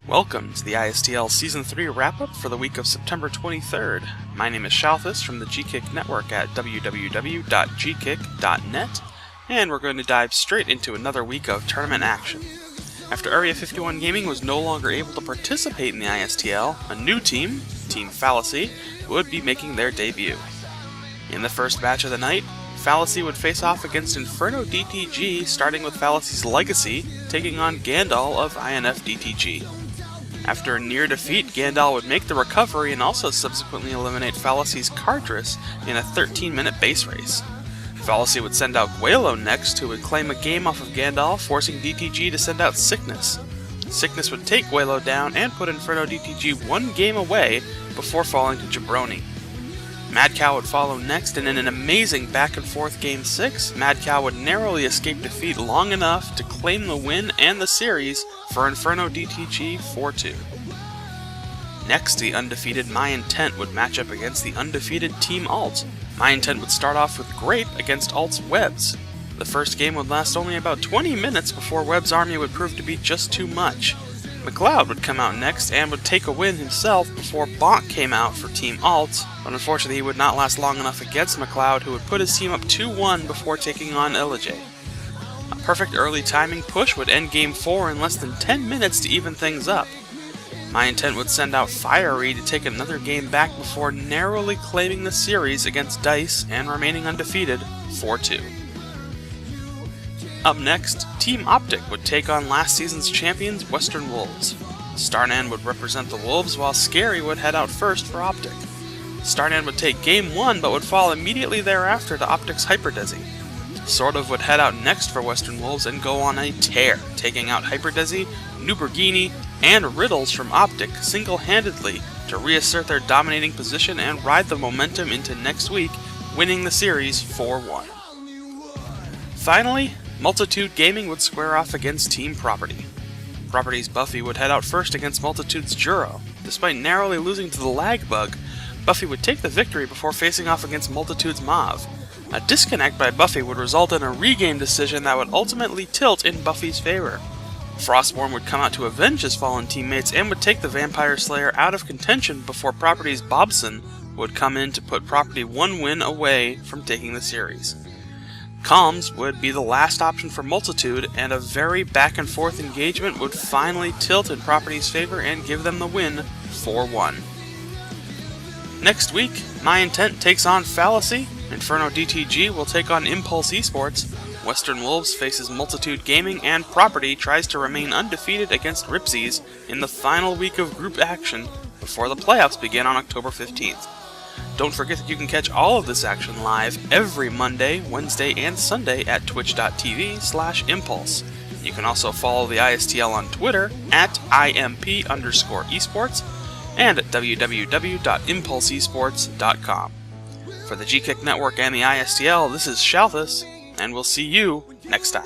Welcome to the iSTL Season 3 wrap-up for the week of September 23rd. My name is Shalthis from the GKick Network at www.gkick.net, and we're going to dive straight into another week of tournament action. After Area 51 Gaming was no longer able to participate in the iSTL, a new team, Team Fallacy, would be making their debut. In the first match of the night, Fallacy would face off against Inferno DTG, starting with Fallacy's Legacy, taking on Gandal of INF DTG. After a near defeat, Gandal would make the recovery and also subsequently eliminate Fallacy's Cardress in a 13-minute base race. Fallacy would send out Guelo next, who would claim a game off of Gandal, forcing DTG to send out Sickness. Sickness would take Guelo down and put Inferno DTG one game away before falling to Jabroni. Mad Cow would follow next, and in an amazing back-and-forth Game 6, Mad Cow would narrowly escape defeat long enough to claim the win and the series for Inferno DTG 4-2. Next, the undefeated My Intent would match up against the undefeated Team Alt. My Intent would start off with Grape against Alt's Webs. The first game would last only about 20 minutes before Web's army would prove to be just too much. McLeod would come out next and would take a win himself before Bonk came out for Team Alt, but unfortunately he would not last long enough against McLeod, who would put his team up 2-1 before taking on Illijay. A perfect early timing push would end Game 4 in less than 10 minutes to even things up. My Intent would send out Fiery to take another game back before narrowly claiming the series against Dice and remaining undefeated 4-2. Up next, Team Optik would take on last season's champions Western Wolves. Starnan would represent the Wolves, while Scary would head out first for Optik. Starnan would take Game 1, but would fall immediately thereafter to Optik's Hyperdesi. Sort of would head out next for Western Wolves and go on a tear, taking out Hyperdesi, Nubergini, and Riddles from Optik single-handedly to reassert their dominating position and ride the momentum into next week, winning the series 4-1. Finally, Multitude Gaming would square off against Team Property. Property's Buffy would head out first against Multitude's Juro. Despite narrowly losing to the lag bug, Buffy would take the victory before facing off against Multitude's Mav. A disconnect by Buffy would result in a regame decision that would ultimately tilt in Buffy's favor. Frostborn would come out to avenge his fallen teammates and would take the Vampire Slayer out of contention before Property's Bobson would come in to put Property one win away from taking the series. Calms would be the last option for Multitude, and a very back-and-forth engagement would finally tilt in Property's favor and give them the win 4-1. Next week, My Intent takes on Fallacy, Inferno DTG will take on Impulse Esports, Western Wolves faces Multitude Gaming, and Property tries to remain undefeated against Ripsies in the final week of group action before the playoffs begin on October 15th. Don't forget that you can catch all of this action live every Monday, Wednesday, and Sunday at twitch.tv/impulse. You can also follow the iSTL on Twitter at IMP_esports and at www.impulseesports.com. For the GKick Network and the iSTL, this is Shalthis, and we'll see you next time.